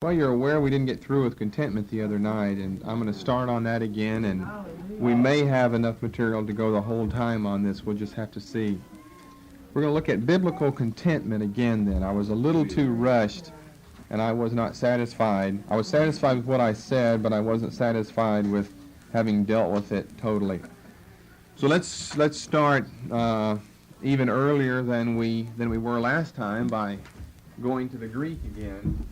Well, you're aware we didn't get through with contentment the other night, and I'm going to start on that again, and we may have enough material to go the whole time on this. We'll just have to see. We're going to look at biblical contentment again then. I was a little too rushed, and I was not satisfied. I was satisfied with what I said, but I wasn't satisfied with having dealt with it totally. So let's start even earlier than we were last time by going to the Greek again.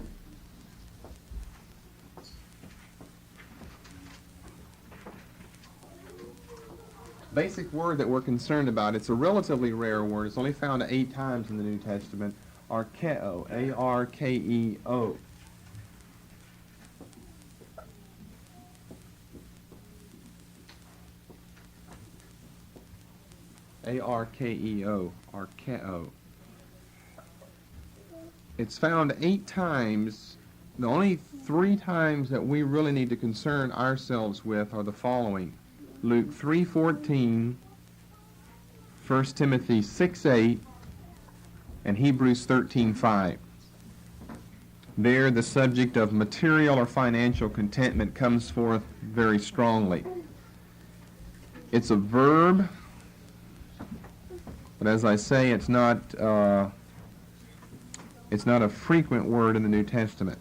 Basic word that we're concerned about, it's a relatively rare word. It's only found 8 times in the New Testament. Arkeo, A-R-K-E-O. A-R-K-E-O, Arkeo. It's found 8 times. The only 3 times that we really need to concern ourselves with are the following. Luke 3:14, 1 Timothy 6:8, and Hebrews 13:5. There, the subject of material or financial contentment comes forth very strongly. It's a verb, but as I say, it's not a frequent word in the New Testament.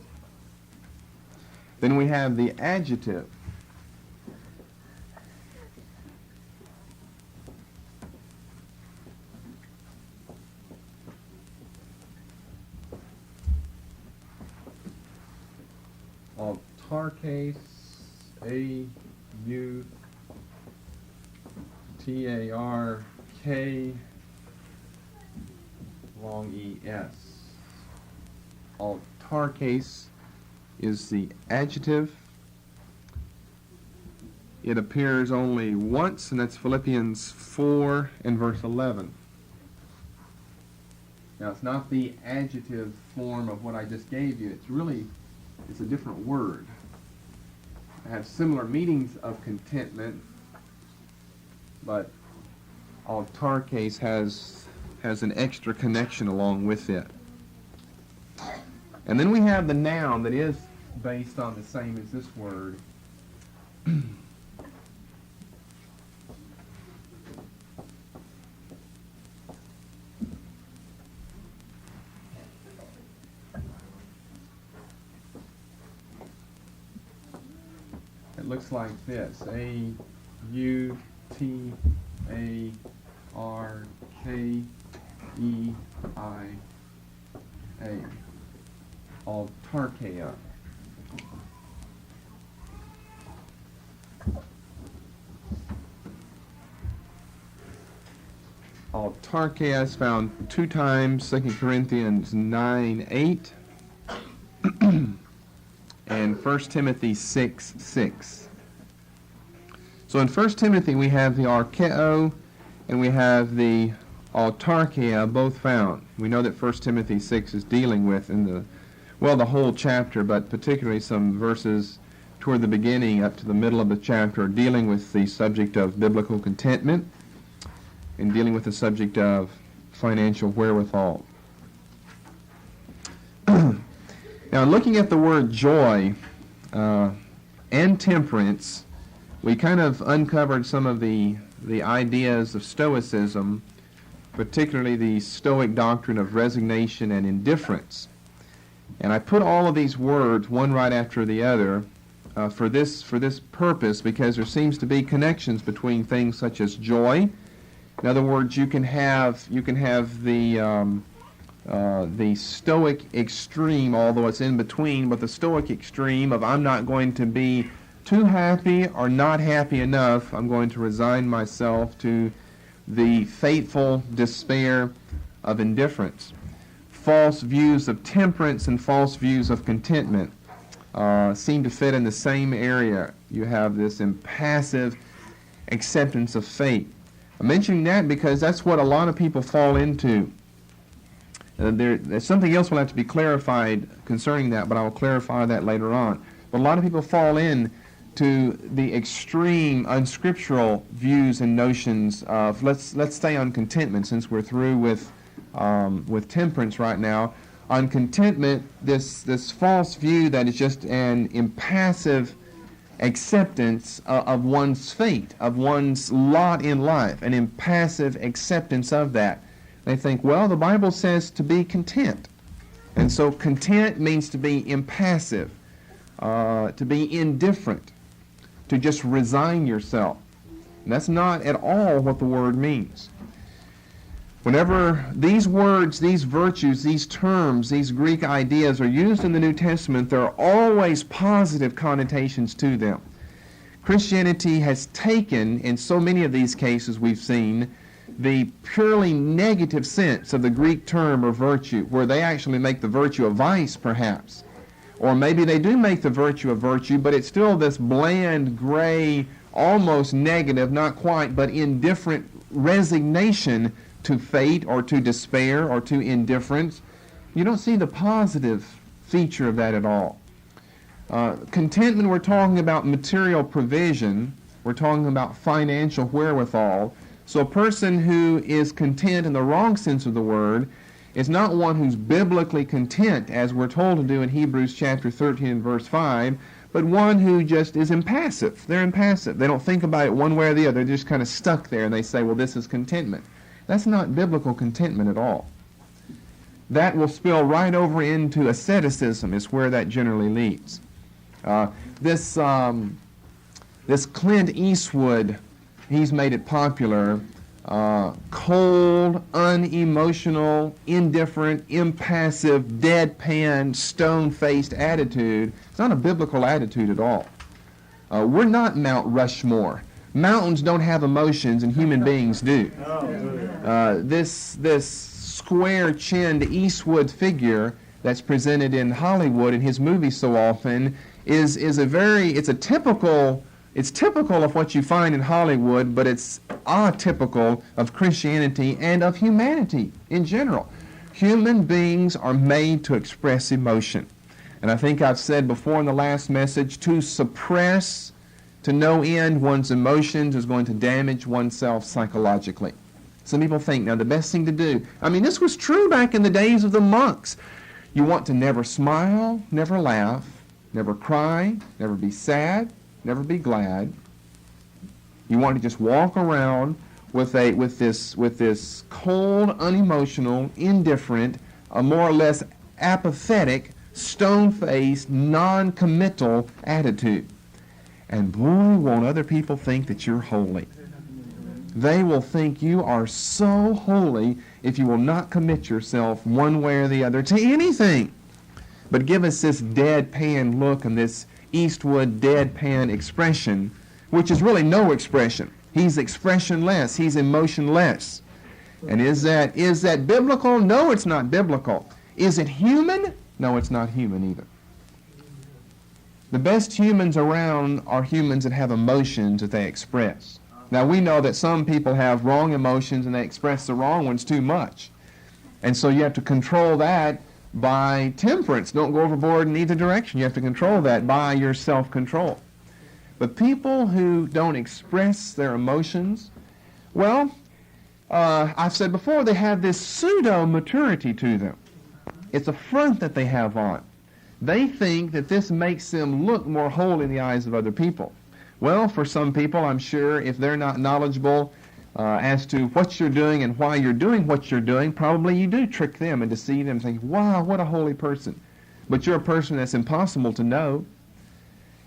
Then we have the adjective. Autarkes, A-U-T-A-R-K, long E-S. Autarkes is the adjective. It appears only once, and that's Philippians 4 and verse 11. Now, it's not the adjective form of what I just gave you. It's a different word. It has similar meanings of contentment, but autarkes has an extra connection along with it. And then we have the noun that is based on the same as this word. It looks like this. A-U-T-A-R-K-E-I-A. Autarkeia. Autarkeia is found 2 times, 2 Corinthians 9:8 and 1 Timothy 6:6. So in 1 Timothy we have the arkeo and we have the autarkeia both found. We know that 1 Timothy 6 is dealing with the whole chapter, but particularly some verses toward the beginning up to the middle of the chapter are dealing with the subject of biblical contentment and dealing with the subject of financial wherewithal. Now, looking at the word joy and temperance, we kind of uncovered some of the ideas of Stoicism, particularly the Stoic doctrine of resignation and indifference. And I put all of these words, one right after the other, for this purpose, because there seems to be connections between things such as joy. In other words, you can have the Stoic extreme, although it's in between, but the Stoic extreme of I'm not going to be too happy or not happy enough. I'm going to resign myself to the fateful despair of indifference. False views of temperance and false views of contentment seem to fit in the same area. You have this impassive acceptance of fate. I'm mentioning that because that's what a lot of people fall into. There's something else will have to be clarified concerning that, but I will clarify that later on. But a lot of people fall in to the extreme unscriptural views and notions of let's stay on contentment since we're through with temperance right now. on contentment, this false view that it's just an impassive acceptance of one's fate, of one's lot in life, an impassive acceptance of that. They think, well, the Bible says to be content. And so content means to be impassive, to be indifferent, to just resign yourself. And that's not at all what the word means. Whenever these words, these virtues, these terms, these Greek ideas are used in the New Testament, there are always positive connotations to them. Christianity has taken, in so many of these cases we've seen, the purely negative sense of the Greek term or virtue, where they actually make the virtue a vice, perhaps. Or maybe they do make the virtue a virtue, but it's still this bland, gray, almost negative, not quite, but indifferent resignation to fate or to despair or to indifference. You don't see the positive feature of that at all. Contentment, we're talking about material provision. We're talking about financial wherewithal. So a person who is content in the wrong sense of the word is not one who's biblically content, as we're told to do in Hebrews chapter 13 and verse 5, but one who just is impassive. They're impassive. They don't think about it one way or the other. They're just kind of stuck there, and they say, well, this is contentment. That's not biblical contentment at all. That will spill right over into asceticism, is where that generally leads. This Clint Eastwood, he's made it popular, cold, unemotional, indifferent, impassive, deadpan, stone-faced attitude. It's not a biblical attitude at all. We're not Mount Rushmore. Mountains don't have emotions, and human beings do. This square-chinned Eastwood figure that's presented in Hollywood in his movies so often it's typical of what you find in Hollywood, but it's atypical of Christianity and of humanity in general. Human beings are made to express emotion. And I think I've said before in the last message, to suppress to no end one's emotions is going to damage oneself psychologically. Some people think, now the best thing to do, this was true back in the days of the monks. You want to never smile, never laugh, never cry, never be sad, never be glad. You want to just walk around with this cold, unemotional, indifferent, a more or less apathetic, stone-faced, non-committal attitude. And boy, won't other people think that you're holy. They will think you are so holy if you will not commit yourself one way or the other to anything. But give us this deadpan look and this Eastwood deadpan expression, which is really no expression. He's expressionless. He's emotionless. And is that biblical? No, it's not biblical. Is it human? No, it's not human either. The best humans around are humans that have emotions that they express. Now, we know that some people have wrong emotions and they express the wrong ones too much. And so you have to control that by temperance. Don't go overboard in either direction. You have to control that by your self-control. But people who don't express their emotions, well, I've said before, they have this pseudo-maturity to them. It's a front that they have on. They think that this makes them look more holy in the eyes of other people. Well, for some people, I'm sure, if they're not knowledgeable as to what you're doing and why you're doing what you're doing, probably you do trick them and deceive them, thinking, wow, what a holy person. But you're a person that's impossible to know.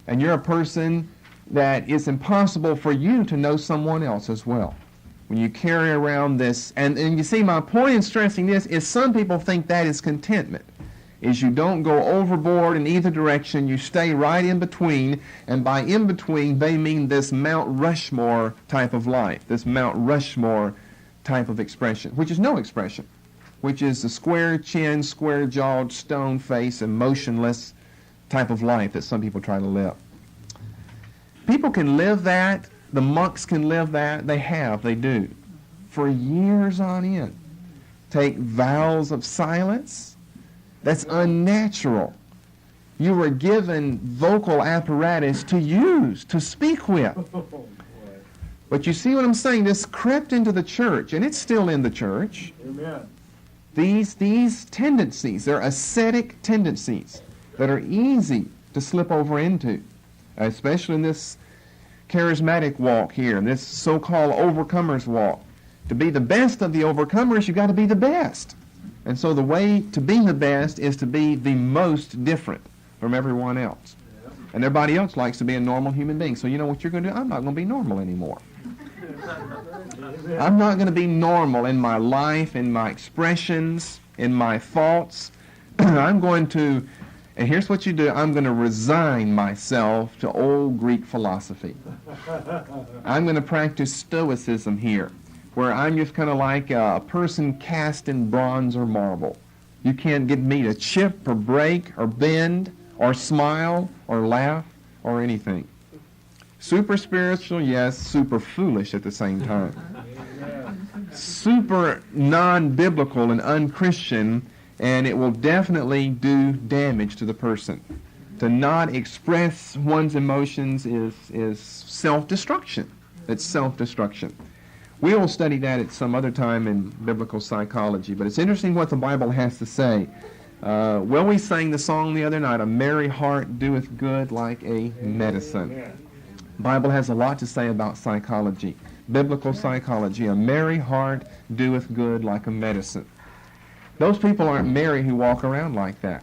And you're a person that it's impossible for you to know someone else as well. When you carry around this, and you see, my point in stressing this is some people think that is contentment. Is you don't go overboard in either direction, you stay right in between, and by in between they mean this Mount Rushmore type of life, this Mount Rushmore type of expression, which is no expression, which is the square chin, square jawed, stone face, emotionless type of life that some people try to live. People can live that, the monks can live that, they do, for years on end. Take vows of silence. That's unnatural. You were given vocal apparatus to use, to speak with. But you see what I'm saying? This crept into the church, and it's still in the church. Amen. These tendencies, they're ascetic tendencies that are easy to slip over into, especially in this charismatic walk here, in this so-called overcomers walk. To be the best of the overcomers, you've got to be the best. And so the way to be the best is to be the most different from everyone else. And everybody else likes to be a normal human being. So you know what you're going to do? I'm not going to be normal anymore. I'm not going to be normal in my life, in my expressions, in my thoughts. I'm going to, and here's what you do, I'm going to resign myself to old Greek philosophy. I'm going to practice stoicism here, where I'm just kind of like a person cast in bronze or marble. You can't get me to chip or break or bend or smile or laugh or anything. Super spiritual, yes, super foolish at the same time. Super non-biblical and un-Christian, and it will definitely do damage to the person. To not express one's emotions is self-destruction. It's self-destruction. We will study that at some other time in biblical psychology, but it's interesting what the Bible has to say. Well, we sang the song the other night, "A merry heart doeth good like a medicine." The Bible has a lot to say about psychology, biblical psychology. A merry heart doeth good like a medicine. Those people aren't merry who walk around like that.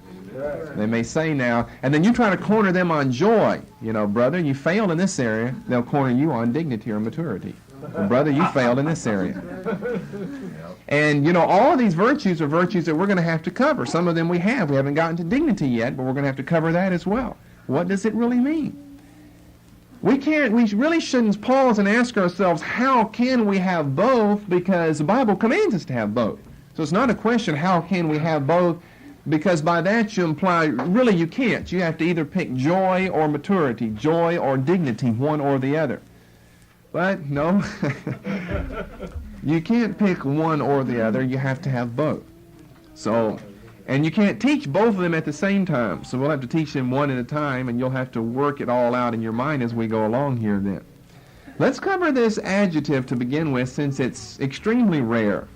They may say now, and then you try to corner them on joy. You know, brother, you failed in this area, they'll corner you on dignity or maturity. Well, brother, you failed in this area. And, you know, all of these virtues are virtues that we're going to have to cover. Some of them we have. We haven't gotten to dignity yet, but we're going to have to cover that as well. What does it really mean? We really shouldn't pause and ask ourselves, how can we have both? Because the Bible commands us to have both. So it's not a question, how can we have both? Because by that you imply, really you can't. You have to either pick joy or maturity, joy or dignity, one or the other. But no, you can't pick one or the other. You have to have both. So, and you can't teach both of them at the same time. So we'll have to teach them one at a time, and you'll have to work it all out in your mind as we go along here then. Let's cover this adjective to begin with, since it's extremely rare.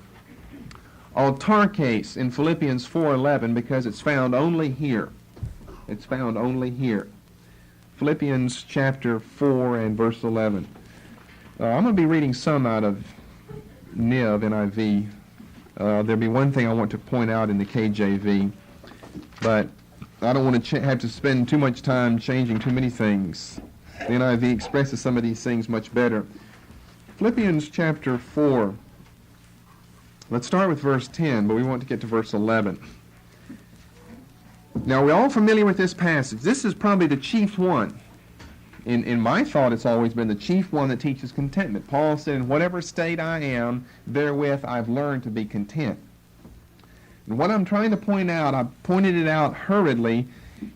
Autarkes in Philippians 4:11, because it's found only here. It's found only here. Philippians chapter 4 and verse 11. I'm going to be reading some out of NIV. There'll be one thing I want to point out in the KJV, but I don't want to have to spend too much time changing too many things. The NIV expresses some of these things much better. Philippians chapter 4. Let's start with verse 10, but we want to get to verse 11. Now, we're all familiar with this passage. This is probably the chief one. In my thought, it's always been the chief one that teaches contentment. Paul said, in whatever state I am, therewith I've learned to be content. And what I'm trying to point out, I pointed it out hurriedly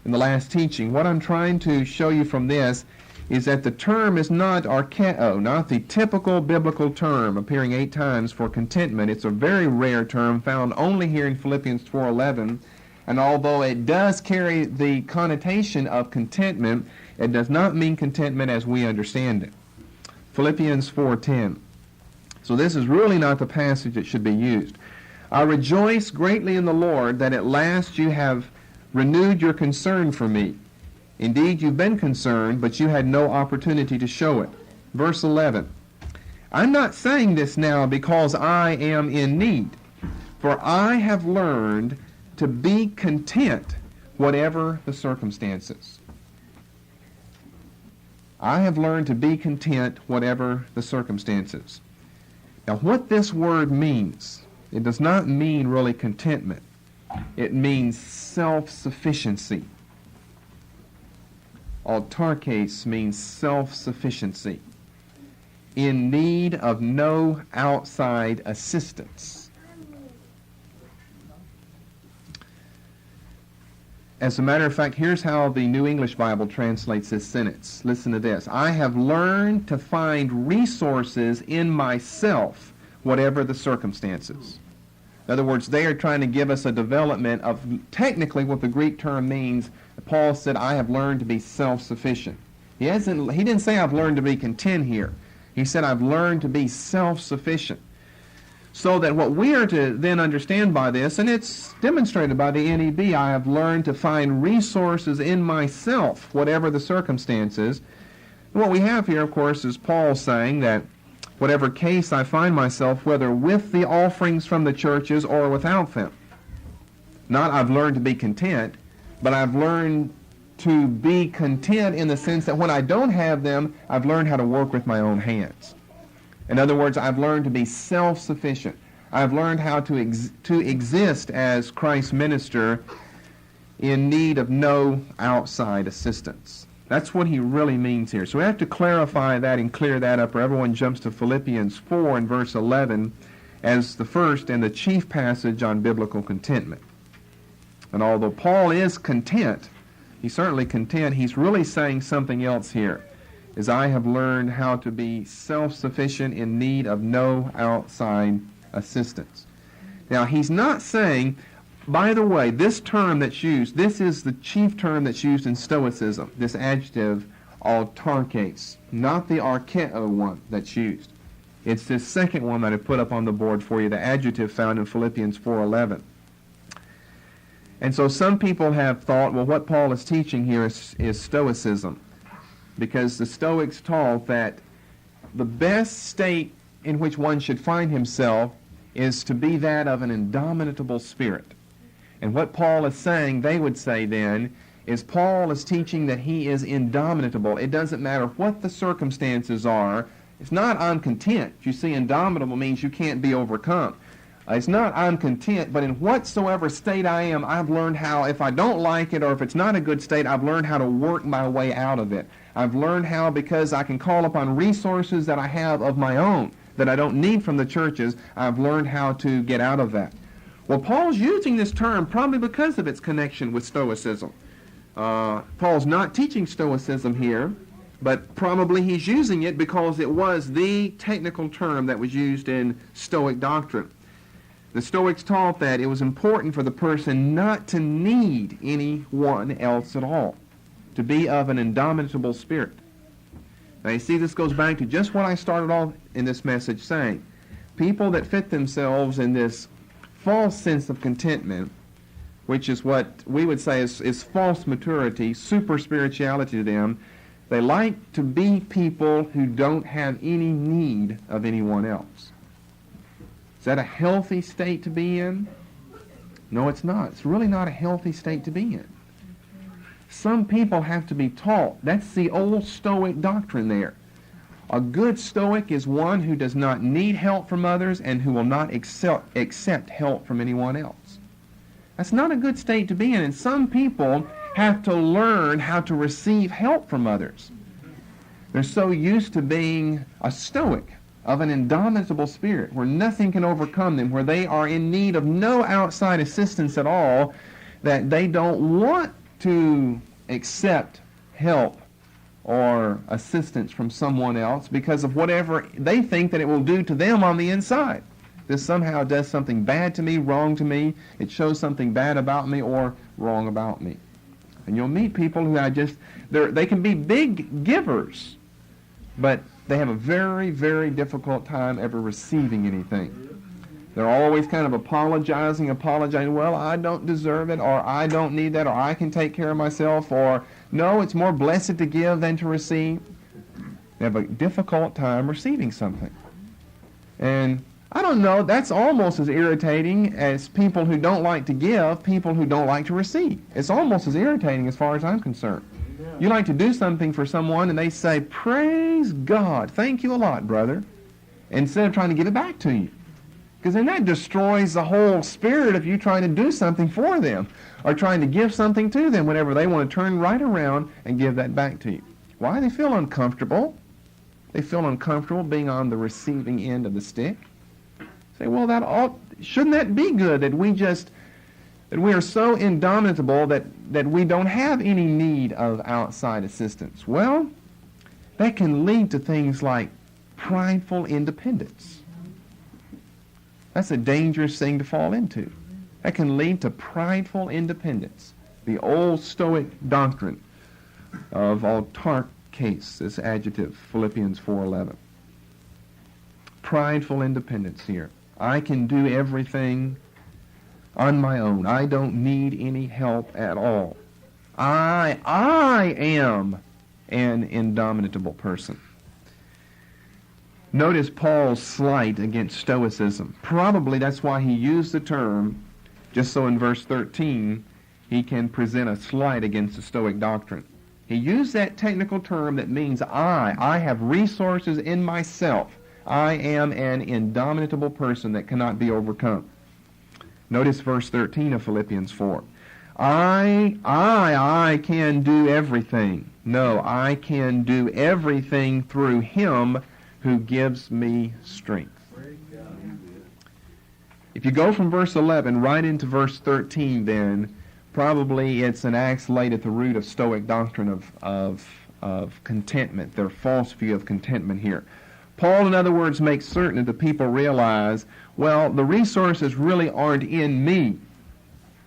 in the last teaching. What I'm trying to show you from this is that the term is not archeo, not the typical biblical term appearing 8 times for contentment. It's a very rare term found only here in Philippians 4:11. And although it does carry the connotation of contentment, it does not mean contentment as we understand it. Philippians 4:10. So this is really not the passage that should be used. I rejoice greatly in the Lord that at last you have renewed your concern for me. Indeed, you've been concerned, but you had no opportunity to show it. Verse 11. I'm not saying this now because I am in need, for I have learned to be content whatever the circumstances. I have learned to be content whatever the circumstances. Now, what this word means, it does not mean really contentment. It means self-sufficiency. Autarkes means self-sufficiency, in need of no outside assistance. As a matter of fact, here's how the New English Bible translates this sentence. Listen to this. I have learned to find resources in myself, whatever the circumstances. In other words, they are trying to give us a development of technically what the Greek term means. Paul said, I have learned to be self-sufficient. He didn't say I've learned to be content here. He said I've learned to be self-sufficient. So that what we are to then understand by this, and it's demonstrated by the NEB, I have learned to find resources in myself, whatever the circumstances. And what we have here, of course, is Paul saying that whatever case I find myself, whether with the offerings from the churches or without them. Not I've learned to be content, but I've learned to be content in the sense that when I don't have them, I've learned how to work with my own hands. In other words, I've learned to be self-sufficient. I've learned how to exist as Christ's minister in need of no outside assistance. That's what he really means here. So we have to clarify that and clear that up, or everyone jumps to Philippians 4 and verse 11 as the first and the chief passage on biblical contentment. And although Paul is content, he's certainly content, he's really saying something else here. Is I have learned how to be self-sufficient in need of no outside assistance. Now, he's not saying, by the way, this term that's used, this is the chief term that's used in Stoicism, this adjective, autarkes, not the archeo one that's used. It's this second one that I put up on the board for you, the adjective found in Philippians 4:11. And so some people have thought, well, what Paul is teaching here is Stoicism, because the Stoics taught that the best state in which one should find himself is to be that of an indomitable spirit. And what Paul is saying, they would say then, is Paul is teaching that he is indomitable. It doesn't matter what the circumstances are. It's not I'm content. You see, indomitable means you can't be overcome. It's not I'm content, but in whatsoever state I am, I've learned how, if I don't like it or if it's not a good state, I've learned how to work my way out of it. I've learned how, because I can call upon resources that I have of my own, that I don't need from the churches, I've learned how to get out of that. Well, Paul's using this term probably because of its connection with Stoicism. Paul's not teaching Stoicism here, but probably he's using it because it was the technical term that was used in Stoic doctrine. The Stoics taught that it was important for the person not to need anyone else at all, to be of an indomitable spirit. Now you see, this goes back to just what I started off in this message saying. People that fit themselves in this false sense of contentment, which is what we would say is false maturity, super spirituality to them, they like to be people who don't have any need of anyone else. Is that a healthy state to be in? No, it's not. It's really not a healthy state to be in. Some people have to be taught. That's the old Stoic doctrine there. A good Stoic is one who does not need help from others and who will not accept help from anyone else. That's not a good state to be in, and some people have to learn how to receive help from others. They're so used to being a Stoic, of an indomitable spirit, where nothing can overcome them, where they are in need of no outside assistance at all, that they don't want to accept help or assistance from someone else because of whatever they think that it will do to them on the inside. This somehow does something bad to me, wrong to me, it shows something bad about me or wrong about me. And you'll meet people who they can be big givers, but they have a very, very difficult time ever receiving anything. They're always kind of apologizing, well, I don't deserve it, or I don't need that, or I can take care of myself, or no, it's more blessed to give than to receive. They have a difficult time receiving something. And I don't know, that's almost as irritating as people who don't like to give, people who don't like to receive. It's almost as irritating as far as I'm concerned. You like to do something for someone and they say, praise God, thank you a lot, brother, instead of trying to give it back to you. Because then that destroys the whole spirit of you trying to do something for them or trying to give something to them whenever they want to turn right around and give that back to you. Why? They feel uncomfortable. They feel uncomfortable being on the receiving end of the stick. Say, well, shouldn't that be good that we are so indomitable that we don't have any need of outside assistance? Well, that can lead to things like prideful independence. That's a dangerous thing to fall into. That can lead to prideful independence. The old Stoic doctrine of autarkes, this adjective, Philippians 4:11. Prideful independence here. I can do everything on my own. I don't need any help at all. I am an indomitable person. Notice Paul's slight against Stoicism. Probably that's why he used the term, just so in verse 13 he can present a slight against the Stoic doctrine. He used that technical term that means I have resources in myself. I am an indomitable person that cannot be overcome. Notice verse 13 of Philippians 4. I can do everything. No, I can do everything through him who gives me strength. If you go from verse 11 right into verse 13, then probably it's an axe laid at the root of Stoic doctrine of contentment, their false view of contentment here. Paul, in other words, makes certain that the people realize, well, the resources really aren't in me,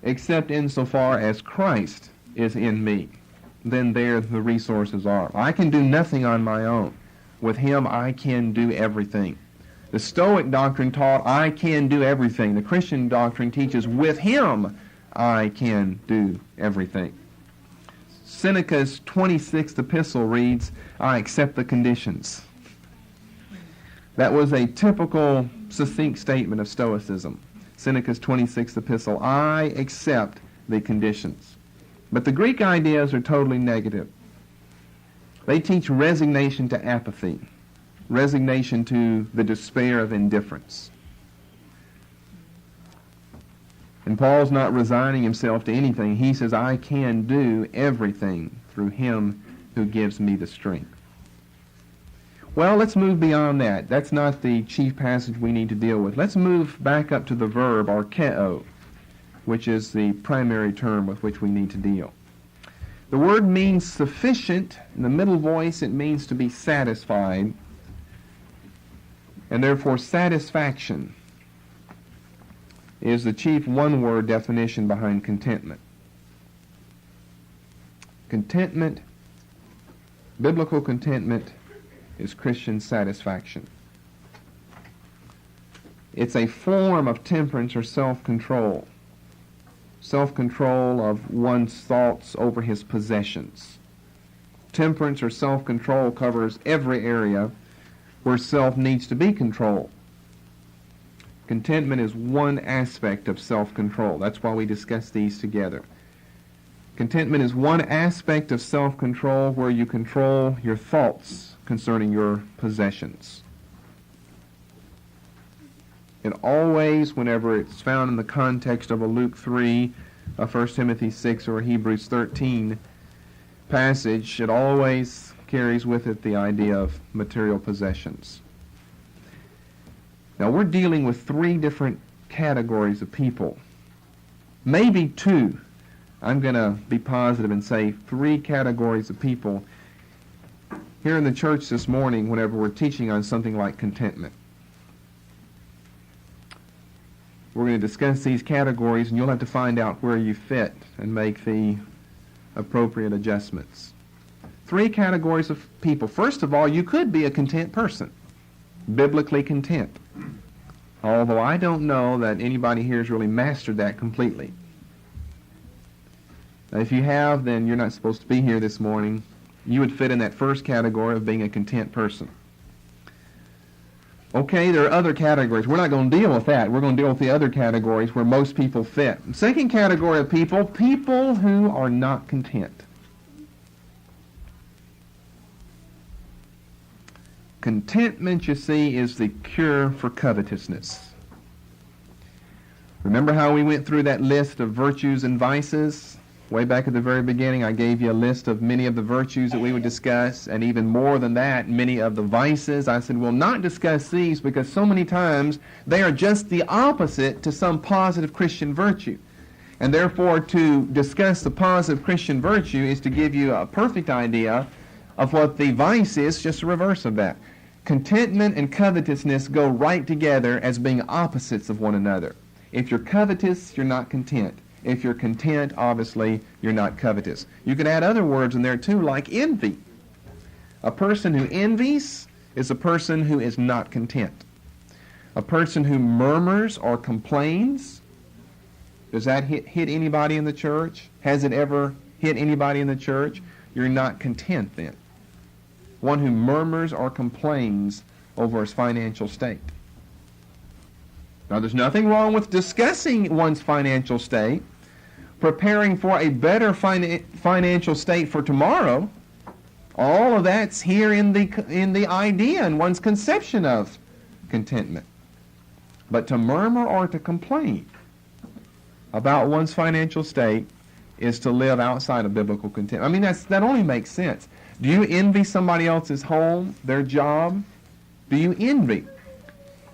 except insofar as Christ is in me. Then there the resources are. I can do nothing on my own. With him I can do everything. The Stoic doctrine taught I can do everything. The Christian doctrine teaches with him I can do everything. Seneca's 26th epistle reads, I accept the conditions. That was a typical succinct statement of Stoicism. Seneca's 26th epistle, I accept the conditions. But the Greek ideas are totally negative. They teach resignation to apathy, resignation to the despair of indifference. And Paul's not resigning himself to anything. He says, I can do everything through him who gives me the strength. Well, let's move beyond that. That's not the chief passage we need to deal with. Let's move back up to the verb, archeo, which is the primary term with which we need to deal. The word means sufficient. In the middle voice, it means to be satisfied, and therefore satisfaction is the chief one-word definition behind contentment. Contentment, biblical contentment, is Christian satisfaction. It's a form of temperance or self-control. Self-control of one's thoughts over his possessions. Temperance or self-control covers every area where self needs to be controlled. Contentment is one aspect of self-control. That's why we discuss these together. Contentment is one aspect of self-control where you control your thoughts concerning your possessions. It always, whenever it's found in the context of a Luke 3, a 1 Timothy 6, or a Hebrews 13 passage, it always carries with it the idea of material possessions. Now, we're dealing with three different categories of people. Maybe two. I'm going to be positive and say three categories of people here in the church this morning whenever we're teaching on something like contentment. We're going to discuss these categories, and you'll have to find out where you fit and make the appropriate adjustments. Three categories of people. First of all, you could be a content person, biblically content. Although I don't know that anybody here has really mastered that completely. Now, if you have, then you're not supposed to be here this morning. You would fit in that first category of being a content person. Okay, there are other categories. We're not going to deal with that. We're going to deal with the other categories where most people fit. Second category of people, people who are not content. Contentment, you see, is the cure for covetousness. Remember how we went through that list of virtues and vices? Way back at the very beginning, I gave you a list of many of the virtues that we would discuss, and even more than that, many of the vices. I said, we'll not discuss these because so many times they are just the opposite to some positive Christian virtue. And therefore, to discuss the positive Christian virtue is to give you a perfect idea of what the vice is, just the reverse of that. Contentment and covetousness go right together as being opposites of one another. If you're covetous, you're not content. If you're content, obviously, you're not covetous. You could add other words in there, too, like envy. A person who envies is a person who is not content. A person who murmurs or complains, does that hit anybody in the church? Has it ever hit anybody in the church? You're not content then. One who murmurs or complains over his financial state. Now, there's nothing wrong with discussing one's financial state, preparing for a better financial state for tomorrow. All of that's here in the idea and one's conception of contentment. But to murmur or to complain about one's financial state is to live outside of biblical contentment. I mean, that only makes sense. Do you envy somebody else's home, their job? Do you envy?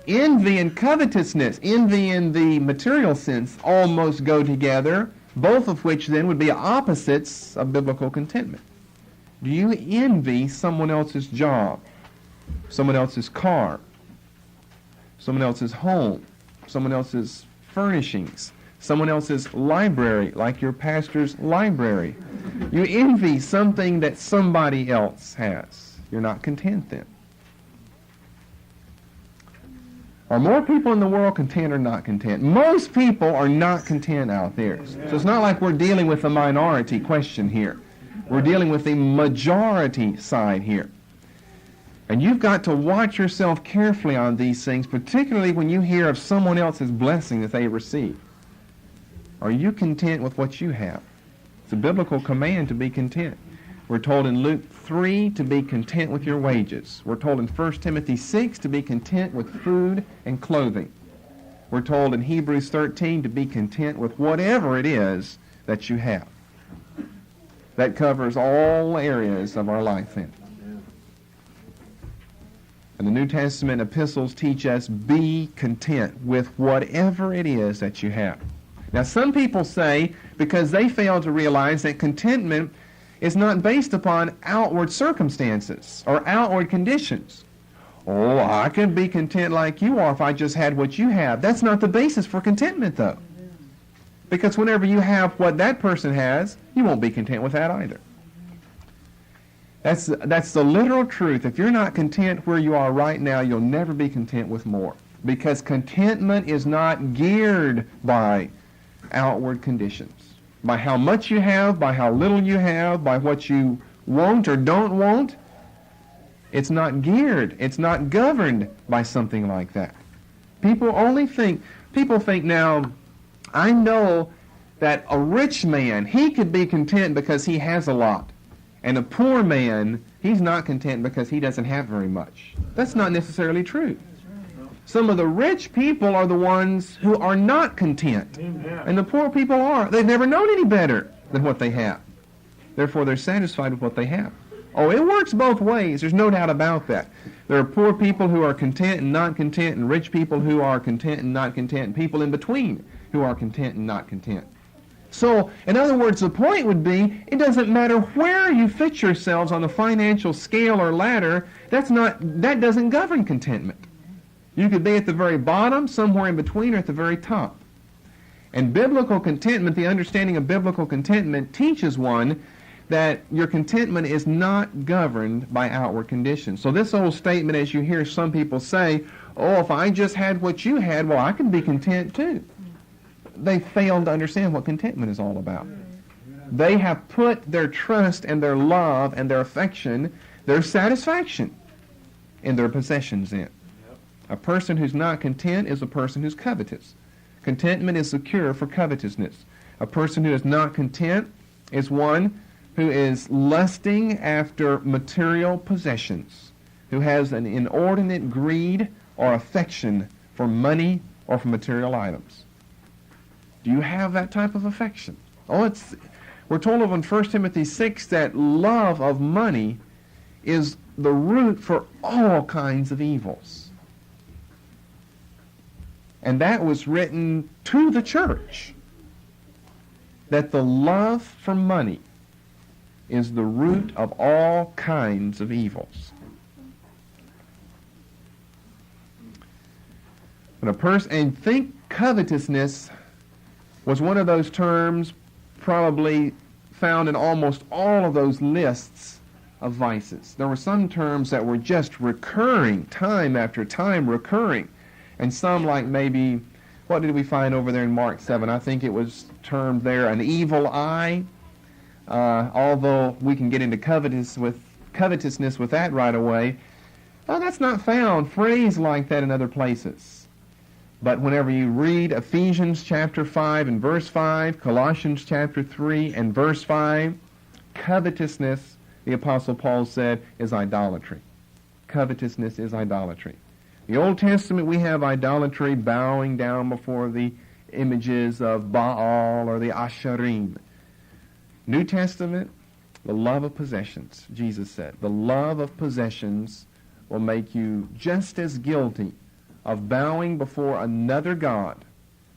Envy and covetousness, envy in the material sense, almost go together, both of which then would be opposites of biblical contentment. Do you envy someone else's job, someone else's car, someone else's home, someone else's furnishings, someone else's library, like your pastor's library? You envy something that somebody else has. You're not content then. Are more people in the world content or not content? Most people are not content out there. So it's not like we're dealing with a minority question here. We're dealing with the majority side here. And you've got to watch yourself carefully on these things, particularly when you hear of someone else's blessing that they receive. Are you content with what you have? It's a biblical command to be content. We're told in Luke 3 to be content with your wages. We're told in 1 Timothy 6 to be content with food and clothing. We're told in Hebrews 13 to be content with whatever it is that you have. That covers all areas of our life then. And the New Testament epistles teach us, be content with whatever it is that you have. Now, some people say, because they fail to realize that contentment is not based upon outward circumstances or outward conditions. Oh, I can be content like you are if I just had what you have. That's not the basis for contentment, though. Because whenever you have what that person has, you won't be content with that either. That's the literal truth. If you're not content where you are right now, you'll never be content with more. Because contentment is not geared by outward conditions. By how much you have, by how little you have, by what you want or don't want. It's not geared. It's not governed by something like that. People think now, I know that a rich man, he could be content because he has a lot. And a poor man, he's not content because he doesn't have very much. That's not necessarily true. Some of the rich people are the ones who are not content. And the poor people are. They've never known any better than what they have. Therefore, they're satisfied with what they have. Oh, it works both ways. There's no doubt about that. There are poor people who are content and not content, and rich people who are content and not content, and people in between who are content and not content. So, in other words, the point would be, it doesn't matter where you fit yourselves on the financial scale or ladder, that doesn't govern contentment. You could be at the very bottom, somewhere in between, or at the very top. And biblical contentment, the understanding of biblical contentment, teaches one that your contentment is not governed by outward conditions. So this old statement, as you hear some people say, oh, if I just had what you had, well, I can be content too. They fail to understand what contentment is all about. They have put their trust and their love and their affection, their satisfaction in their possessions in. A person who's not content is a person who's covetous. Contentment is the cure for covetousness. A person who is not content is one who is lusting after material possessions, who has an inordinate greed or affection for money or for material items. Do you have that type of affection? We're told of in 1 Timothy 6 that love of money is the root for all kinds of evils. And that was written to the church, that the love for money is the root of all kinds of evils. And think covetousness was one of those terms probably found in almost all of those lists of vices. There were some terms that were just recurring, time after time recurring. And some, like maybe, what did we find over there in Mark 7? I think it was termed there an evil eye. Although we can get into covetousness with that right away, that's not found phrased like that in other places. But whenever you read Ephesians chapter 5 and verse 5, Colossians chapter 3 and verse 5, covetousness, the Apostle Paul said, is idolatry. Covetousness is idolatry. The Old Testament, we have idolatry, bowing down before the images of Baal or the Asherim. New Testament, the love of possessions, Jesus said. The love of possessions will make you just as guilty of bowing before another god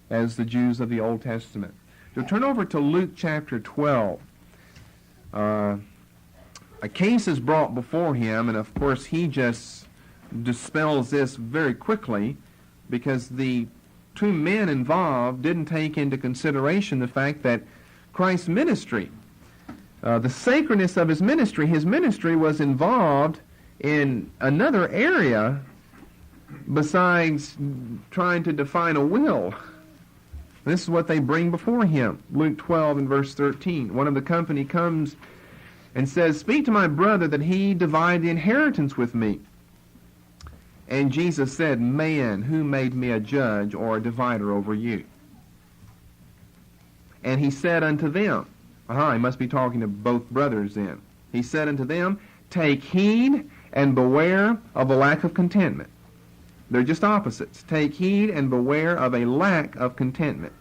as the Jews of the Old Testament. So turn over to Luke chapter 12. A case is brought before him, and of course he just dispels this very quickly because the two men involved didn't take into consideration the fact that Christ's ministry, the sacredness of his ministry was involved in another area besides trying to define a will. This is what they bring before him. Luke 12 and verse 13. One of the company comes and says, "Speak to my brother that he divide the inheritance with me." And Jesus said, "Man, who made me a judge or a divider over you?" And he said unto them, he must be talking to both brothers then. He said unto them, "Take heed and beware of a lack of contentment." They're just opposites. Take heed and beware of a lack of contentment.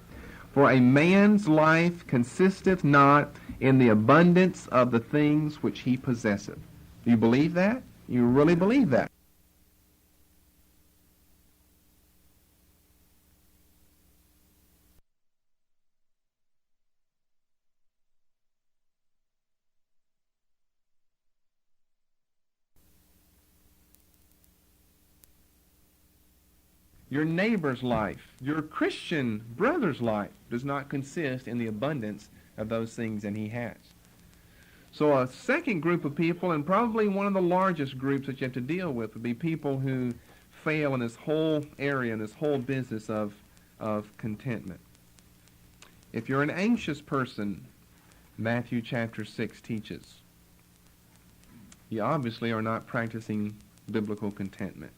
For a man's life consisteth not in the abundance of the things which he possesseth. Do you believe that? You really believe that? Your neighbor's life, your Christian brother's life does not consist in the abundance of those things that he has. So a second group of people, and probably one of the largest groups that you have to deal with, would be people who fail in this whole area, in this whole business of contentment. If you're an anxious person, Matthew chapter 6 teaches, you obviously are not practicing biblical contentment.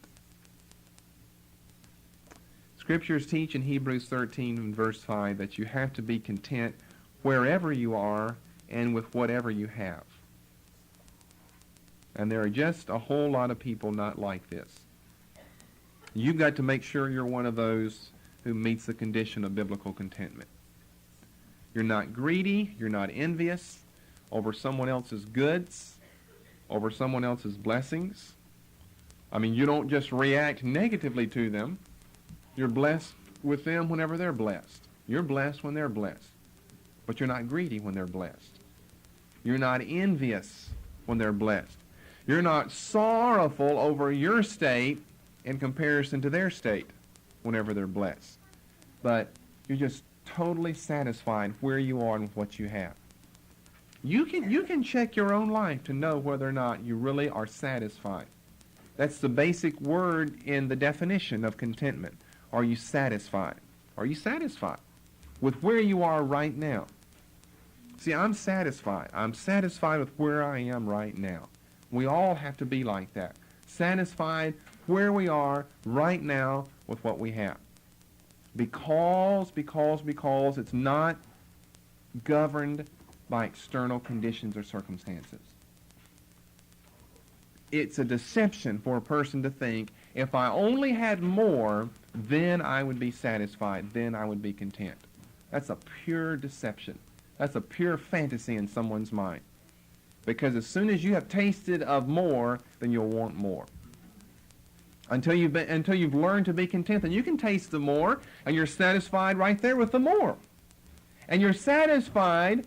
Scriptures teach in Hebrews 13 and verse 5 that you have to be content wherever you are and with whatever you have. And there are just a whole lot of people not like this. You've got to make sure you're one of those who meets the condition of biblical contentment. You're not greedy, you're not envious over someone else's goods, over someone else's blessings. I mean, you don't just react negatively to them. You're blessed with them whenever they're blessed. You're blessed when they're blessed. But you're not greedy when they're blessed. You're not envious when they're blessed. You're not sorrowful over your state in comparison to their state whenever they're blessed. But you're just totally satisfied where you are and with what you have. You can check your own life to know whether or not you really are satisfied. That's the basic word in the definition of contentment. Are you satisfied? Are you satisfied with where you are right now? See, I'm satisfied. I'm satisfied with where I am right now. We all have to be like that. Satisfied where we are right now with what we have. Because it's not governed by external conditions or circumstances. It's a deception for a person to think, if I only had more, then I would be satisfied, then I would be content. That's a pure deception. That's a pure fantasy in someone's mind. Because as soon as you have tasted of more, then you'll want more. Until you've learned to be content, then you can taste the more, and you're satisfied right there with the more. And you're satisfied,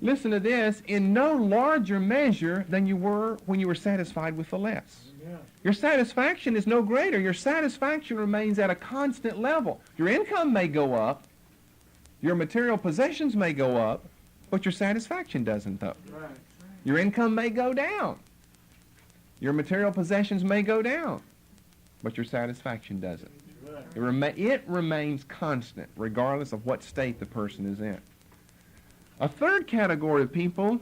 listen to this, in no larger measure than you were when you were satisfied with the less. Yeah. Your satisfaction is no greater. Your satisfaction remains at a constant level. Your income may go up, your material possessions may go up, but your satisfaction doesn't though. Right. Your income may go down. Your material possessions may go down, but your satisfaction doesn't. Right. It remains constant regardless of what state the person is in. A third category of people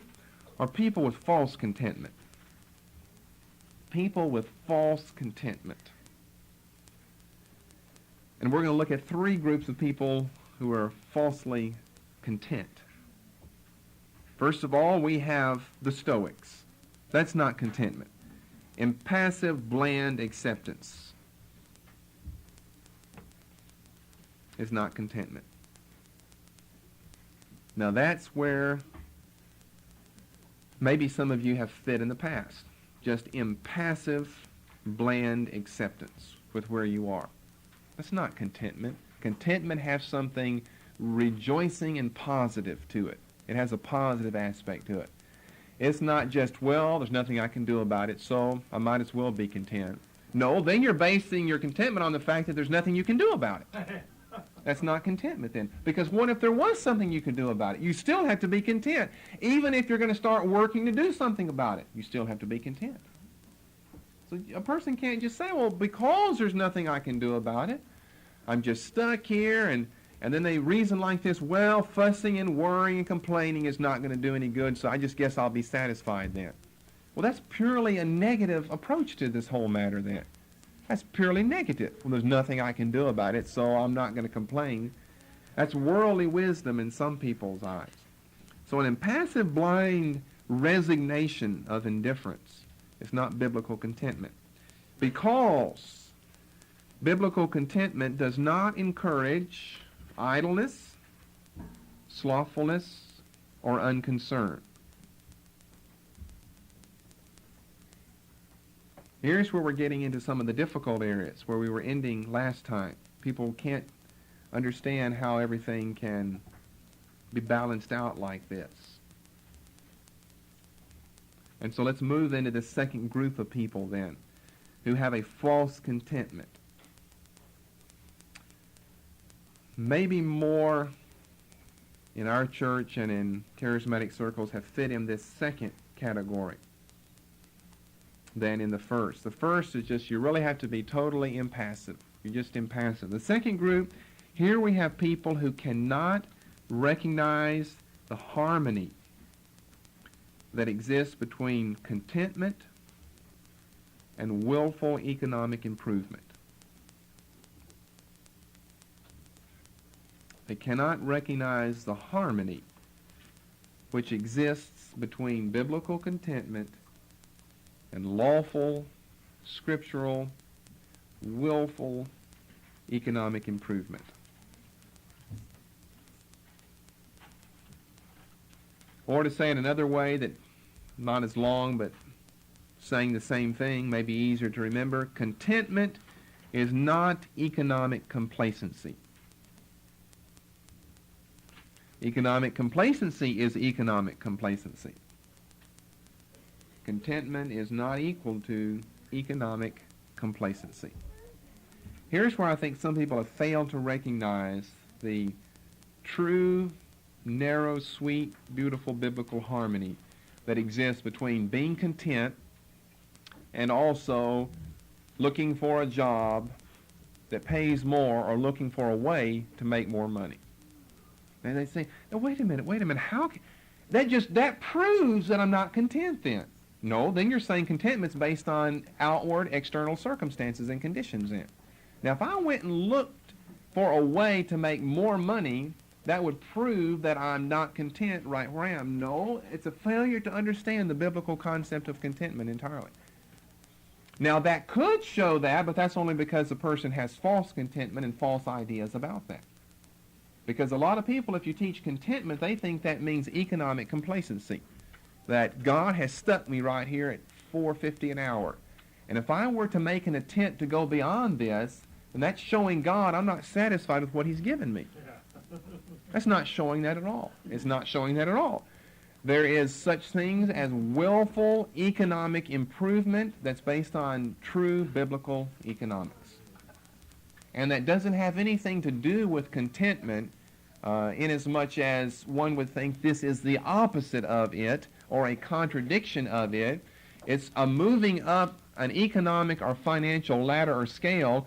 are people with false contentment. People with false contentment. And we're going to look at three groups of people who are falsely content. First of all, we have the Stoics. That's not contentment. Impassive, bland acceptance is not contentment. Now that's where maybe some of you have fit in the past. Just impassive, bland acceptance with where you are. That's not contentment. Contentment has something rejoicing and positive to it. It has a positive aspect to it. It's not just, well, there's nothing I can do about it, so I might as well be content. No, then you're basing your contentment on the fact that there's nothing you can do about it. That's not contentment then. Because what if there was something you could do about it? You still have to be content. Even if you're going to start working to do something about it, you still have to be content. So a person can't just say, well, because there's nothing I can do about it, I'm just stuck here, and then they reason like this, well, fussing and worrying and complaining is not going to do any good, so I just guess I'll be satisfied then. Well, that's purely a negative approach to this whole matter then. That's purely negative. Well, there's nothing I can do about it, so I'm not going to complain. That's worldly wisdom in some people's eyes. So an impassive, blind resignation of indifference is not biblical contentment. Because biblical contentment does not encourage idleness, slothfulness, or unconcern. Here's where we're getting into some of the difficult areas where we were ending last time. People can't understand how everything can be balanced out like this. And so let's move into the second group of people then, who have a false contentment. Maybe more in our church and in charismatic circles have fit in this second category than in the first. The first is just you really have to be totally impassive. You're just impassive. The second group, here we have people who cannot recognize the harmony that exists between contentment and willful economic improvement. They cannot recognize the harmony which exists between biblical contentment and lawful, scriptural, willful economic improvement. Or to say in another way that not as long but saying the same thing, maybe easier to remember, contentment is not economic complacency. Economic complacency is economic complacency. Contentment is not equal to economic complacency. Here's where I think some people have failed to recognize the true, narrow, sweet, beautiful biblical harmony that exists between being content and also looking for a job that pays more or looking for a way to make more money. And they say, "No, wait a minute, how can that proves that I'm not content then." No, then you're saying contentment's based on outward, external circumstances and conditions then. Now, if I went and looked for a way to make more money, that would prove that I'm not content right where I am. No, it's a failure to understand the biblical concept of contentment entirely. Now, that could show that, but that's only because the person has false contentment and false ideas about that. Because a lot of people, if you teach contentment, they think that means economic complacency. That God has stuck me right here at $4.50 an hour. And if I were to make an attempt to go beyond this, then that's showing God I'm not satisfied with what He's given me. That's not showing that at all. It's not showing that at all. There is such things as willful economic improvement that's based on true biblical economics. And that doesn't have anything to do with contentment inasmuch as one would think this is the opposite of it or a contradiction of it. It's a moving up an economic or financial ladder or scale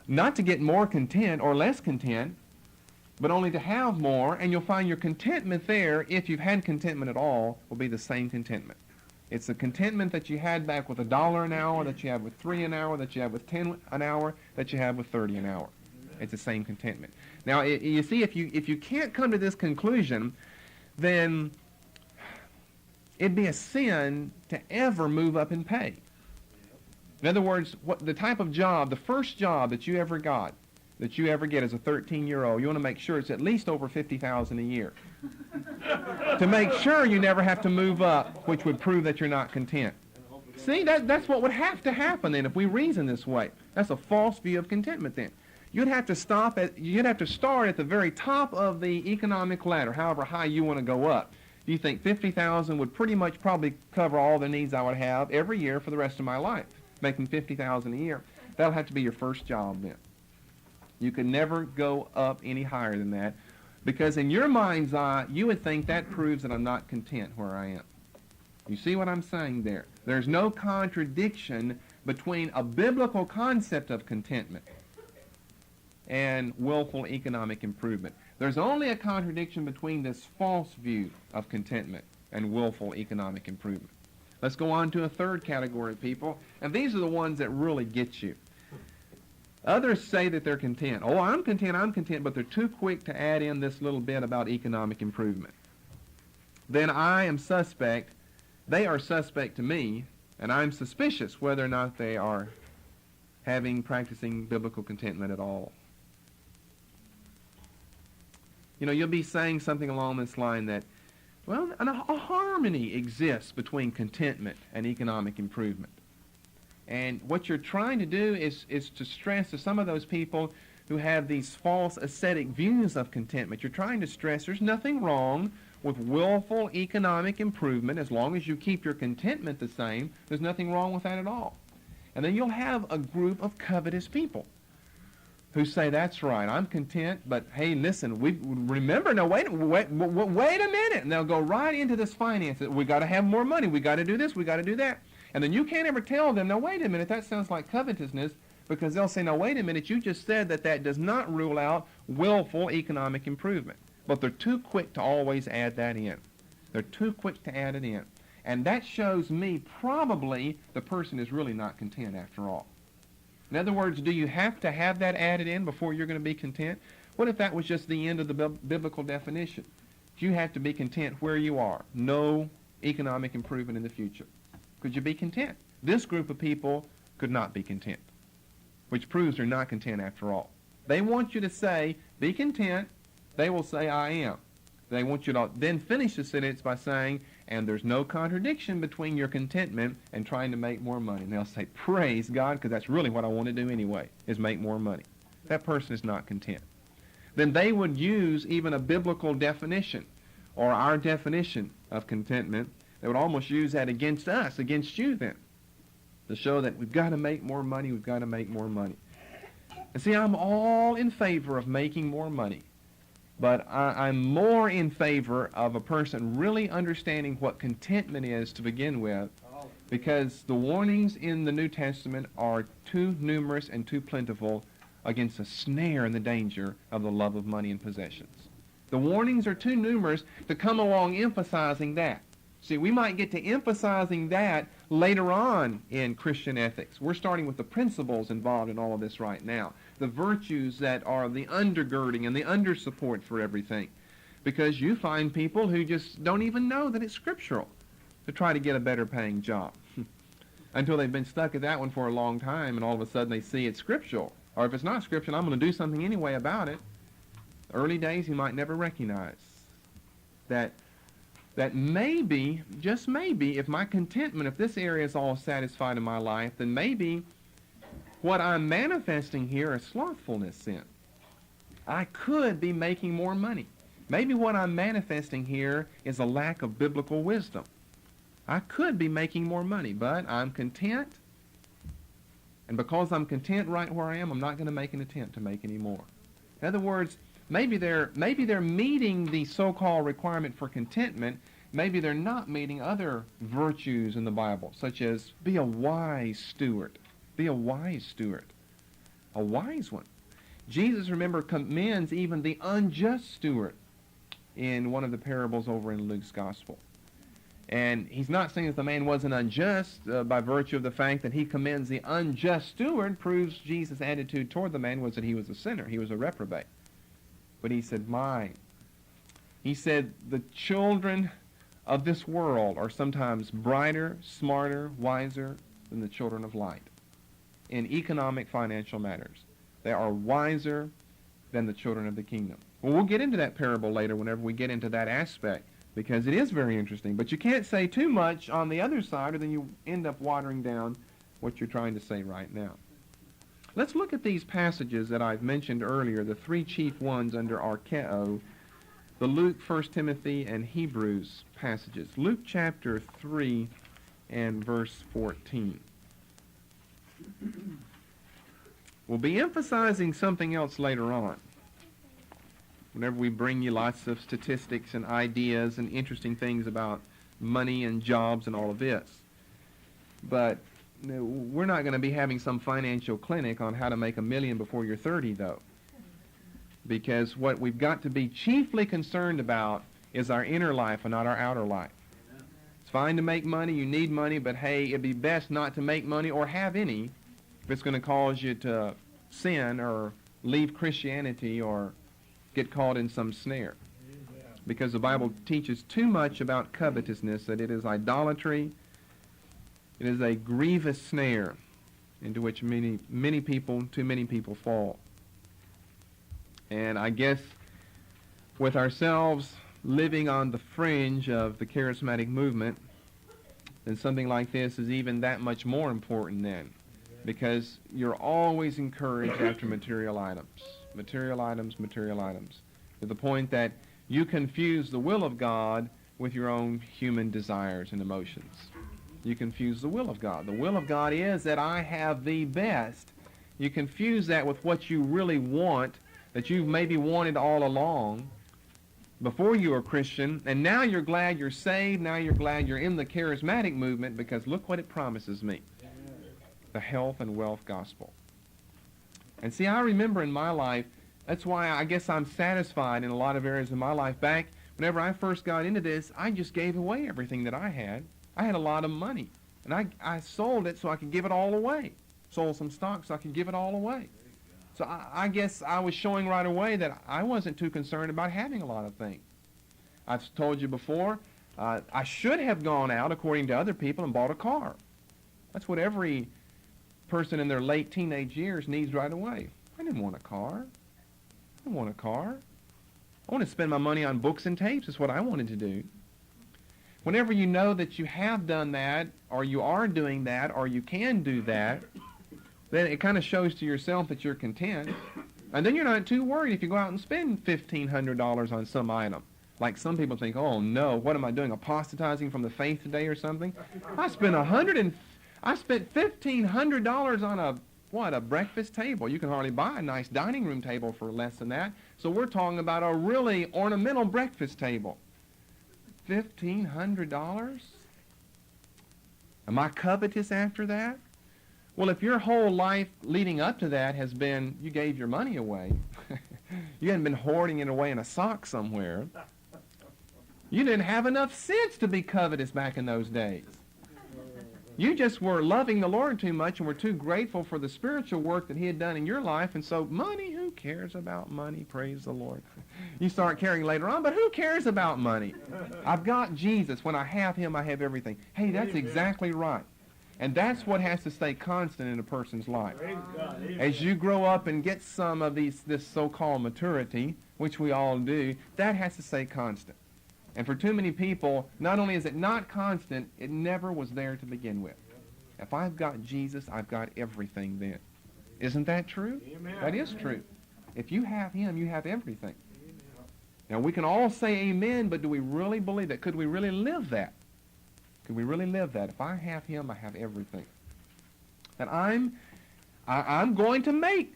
not to get more content or less content, but only to have more, and you'll find your contentment there, if you've had contentment at all, will be the same contentment. It's the contentment that you had back with $1 an hour, that you have with $3 an hour, that you have with 10 an hour, that you have with 30 an hour. It's the same contentment. Now, you see, if you can't come to this conclusion, then it'd be a sin to ever move up in pay. In other words, what the type of job, the first job that you ever got, that you ever get as a 13-year-old, you want to make sure it's at least over $50,000 a year. To make sure you never have to move up, which would prove that you're not content. See, that's what would have to happen then if we reason this way. That's a false view of contentment then. You'd have to start at the very top of the economic ladder, however high you want to go up. You think $50,000 would pretty much probably cover all the needs I would have every year for the rest of my life, making $50,000 a year. That'll have to be your first job then. You could never go up any higher than that, because in your mind's eye, you would think that proves that I'm not content where I am. You see what I'm saying there? There's no contradiction between a biblical concept of contentment and willful economic improvement. There's only a contradiction between this false view of contentment and willful economic improvement. Let's go on to a third category of people, and these are the ones that really get you. Others say that they're content. Oh, I'm content, but they're too quick to add in this little bit about economic improvement. Then I am suspect, they are suspect to me, and I'm suspicious whether or not they are practicing biblical contentment at all. You know, you'll be saying something along this line that, well, a harmony exists between contentment and economic improvement. And what you're trying to do is to stress to some of those people who have these false ascetic views of contentment, you're trying to stress there's nothing wrong with willful economic improvement as long as you keep your contentment the same. There's nothing wrong with that at all. And then you'll have a group of covetous people who say, that's right, I'm content, but hey, listen, remember, no, wait a minute. And they'll go right into this finance. We got to have more money. We got to do this. We got to do that. And then you can't ever tell them, no, wait a minute, that sounds like covetousness, because they'll say, no, wait a minute, you just said that does not rule out willful economic improvement. But they're too quick to always add that in. They're too quick to add it in. And that shows me probably the person is really not content after all. In other words, do you have to have that added in before you're going to be content? What if that was just the end of the biblical definition? You have to be content where you are. No economic improvement in the future. Could you be content? This group of people could not be content, which proves they're not content after all. They want you to say, be content. They will say, I am. They want you to then finish the sentence by saying, and there's no contradiction between your contentment and trying to make more money. And they'll say, praise God, because that's really what I want to do anyway, is make more money. That person is not content. Then they would use even a biblical definition, or our definition of contentment. They would almost use that against us, against you then, to show that we've got to make more money, we've got to make more money. And see, I'm all in favor of making more money, but I'm more in favor of a person really understanding what contentment is to begin with, because the warnings in the New Testament are too numerous and too plentiful against the snare and the danger of the love of money and possessions. The warnings are too numerous to come along emphasizing that. See, we might get to emphasizing that later on in Christian ethics. We're starting with the principles involved in all of this right now. The virtues that are the undergirding and the undersupport for everything. Because you find people who just don't even know that it's scriptural to try to get a better paying job. Until they've been stuck at that one for a long time and all of a sudden they see it's scriptural. Or if it's not scriptural, I'm going to do something anyway about it. Early days you might never recognize that maybe, just maybe, if my contentment, if this area is all satisfied in my life, then maybe what I'm manifesting here is slothfulness then. I could be making more money. Maybe what I'm manifesting here is a lack of biblical wisdom. I could be making more money, but I'm content. And because I'm content right where I am, I'm not going to make an attempt to make any more. In other words, maybe they're meeting the so-called requirement for contentment. Maybe they're not meeting other virtues in the Bible, such as be a wise steward. Be a wise steward. A wise one. Jesus, remember, commends even the unjust steward in one of the parables over in Luke's gospel. And he's not saying that the man wasn't unjust by virtue of the fact that he commends the unjust steward, proves Jesus' attitude toward the man was that he was a sinner. He was a reprobate. But he said, he said, the children of this world are sometimes brighter, smarter, wiser than the children of light in economic, financial matters. They are wiser than the children of the kingdom. Well, we'll get into that parable later whenever we get into that aspect, because it is very interesting. But you can't say too much on the other side, or then you end up watering down what you're trying to say right now. Let's look at these passages that I've mentioned earlier, the three chief ones under Archeo, the Luke, 1 Timothy, and Hebrews passages. Luke chapter 3 and verse 14. We'll be emphasizing something else later on, whenever we bring you lots of statistics and ideas and interesting things about money and jobs and all of this. But we're not going to be having some financial clinic on how to make $1 million before you're 30, though. Because what we've got to be chiefly concerned about is our inner life and not our outer life. It's fine to make money, you need money, but hey, it'd be best not to make money or have any if it's going to cause you to sin or leave Christianity or get caught in some snare. Because the Bible teaches too much about covetousness, that it is idolatry. It is a grievous snare into which too many people fall. And I guess with ourselves living on the fringe of the charismatic movement, then something like this is even that much more important then. Because you're always encouraged after material items. Material items, to the point that you confuse the will of God with your own human desires and emotions. You confuse the will of God. The will of God is that I have the best. You confuse that with what you really want, that you've maybe wanted all along before you were a Christian, and now you're glad you're saved, now you're glad you're in the charismatic movement, because look what it promises me. The health and wealth gospel. And see, I remember in my life, that's why I guess I'm satisfied in a lot of areas of my life. Back whenever I first got into this, I just gave away everything that I had. I had a lot of money, and I sold it so I could give it all away. Sold some stock so I could give it all away. So I guess I was showing right away that I wasn't too concerned about having a lot of things. I've told you before, I should have gone out, according to other people, and bought a car. That's what every person in their late teenage years needs right away. I didn't want a car. I want to spend my money on books and tapes. Is what I wanted to do. Whenever you know that you have done that, or you are doing that, or you can do that, then it kind of shows to yourself that you're content. And then you're not too worried if you go out and spend $1,500 on some item. Like some people think, oh no, what am I doing, apostatizing from the faith today or something? I spent $1,500 on a breakfast table. You can hardly buy a nice dining room table for less than that. So we're talking about a really ornamental breakfast table. $1,500? Am I covetous after that? Well, if your whole life leading up to that has been you gave your money away, you hadn't been hoarding it away in a sock somewhere, you didn't have enough sense to be covetous back in those days. You just were loving the Lord too much and were too grateful for the spiritual work that He had done in your life, and so money, who cares about money? Praise the Lord. You start caring later on, but who cares about money? I've got Jesus. When I have Him, I have everything. Hey, that's exactly right. And that's what has to stay constant in a person's life. As you grow up and get some of this so-called maturity, which we all do, that has to stay constant. And for too many people, not only is it not constant, it never was there to begin with. If I've got Jesus, I've got everything then. Isn't that true? Amen. That is true. If you have Him, you have everything. Amen. Now, we can all say amen, but do we really believe that? Could we really live that? Could we really live that? If I have Him, I have everything. And I'm going to make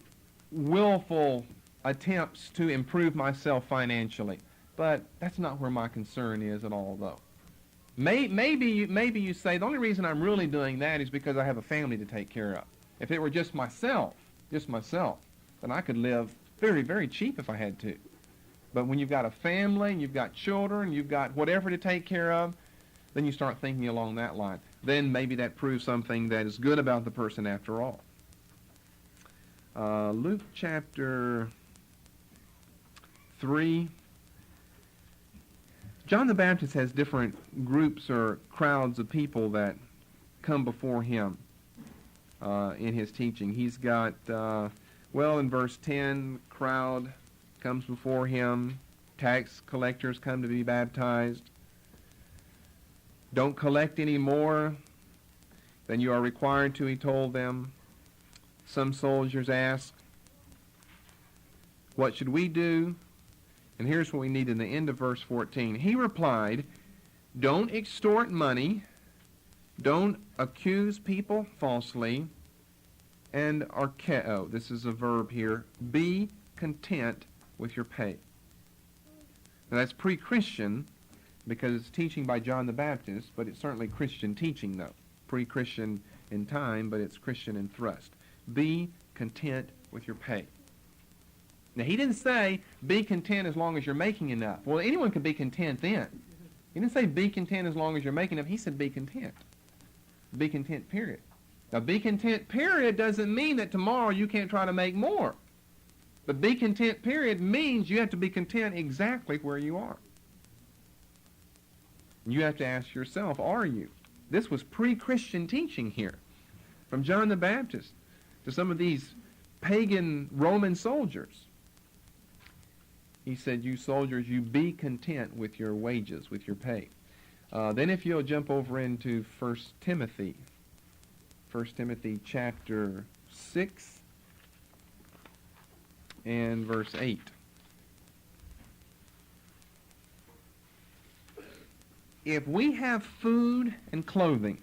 willful attempts to improve myself financially. But that's not where my concern is at all, though. Maybe you say, the only reason I'm really doing that is because I have a family to take care of. If it were just myself, just myself, then I could live very, very cheap if I had to. But when you've got a family, and you've got children, you've got whatever to take care of, then you start thinking along that line. Then maybe that proves something that is good about the person after all. Luke chapter 3. John the Baptist has different groups or crowds of people that come before him in his teaching. He's got, in verse 10, crowd comes before him. Tax collectors come to be baptized. Don't collect any more than you are required to, he told them. Some soldiers asked, what should we do? And here's what we need in the end of verse 14. He replied, don't extort money, don't accuse people falsely, and arkeo, this is a verb here, be content with your pay. Now that's pre-Christian because it's teaching by John the Baptist, but it's certainly Christian teaching though. Pre-Christian in time, but it's Christian in thrust. Be content with your pay. Now, he didn't say, be content as long as you're making enough. Well, anyone could be content then. He didn't say, be content as long as you're making enough. He said, be content. Be content, period. Now, be content, period, doesn't mean that tomorrow you can't try to make more. But be content, period, means you have to be content exactly where you are. And you have to ask yourself, are you? This was pre-Christian teaching here. From John the Baptist to some of these pagan Roman soldiers. He said, you soldiers, you be content with your wages, with your pay. Then if you'll jump over into 1 Timothy. 1 Timothy chapter 6 and verse 8. If we have food and clothing,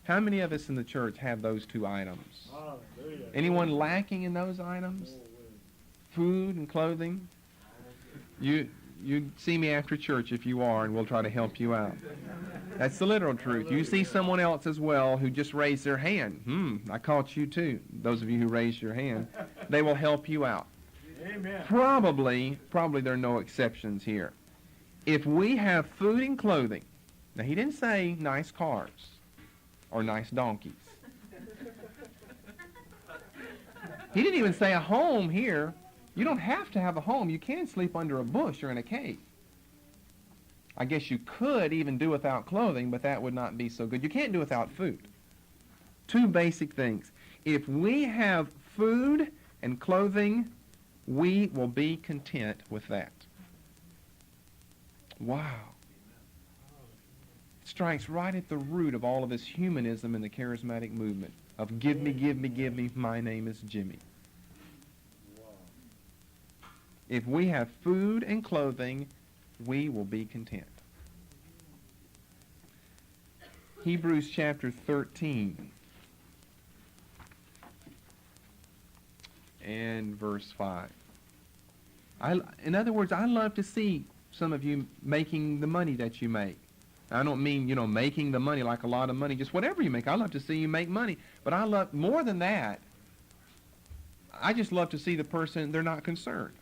how many of us in the church have those two items? Hallelujah. Anyone lacking in those items? Food and clothing? You see me after church if you are, and we'll try to help you out. That's the literal truth. You see someone else as well who just raised their hand. I caught you too. Those of you who raised your hand, they will help you out. Amen. Probably there are no exceptions here. If we have food and clothing, now he didn't say nice cars or nice donkeys. He didn't even say a home here. You don't have to have a home. You can sleep under a bush or in a cave. I guess you could even do without clothing, but that would not be so good. You can't do without food. Two basic things. If we have food and clothing, we will be content with that. Wow. It strikes right at the root of all of this humanism in the charismatic movement of give me, give me, give me, my name is Jimmy. If we have food and clothing, we will be content. Hebrews chapter 13 and verse 5. In other words, I love to see some of you making the money that you make. I don't mean, making the money like a lot of money, just whatever you make. I love to see you make money. But I love, more than that, I just love to see the person, they're not concerned.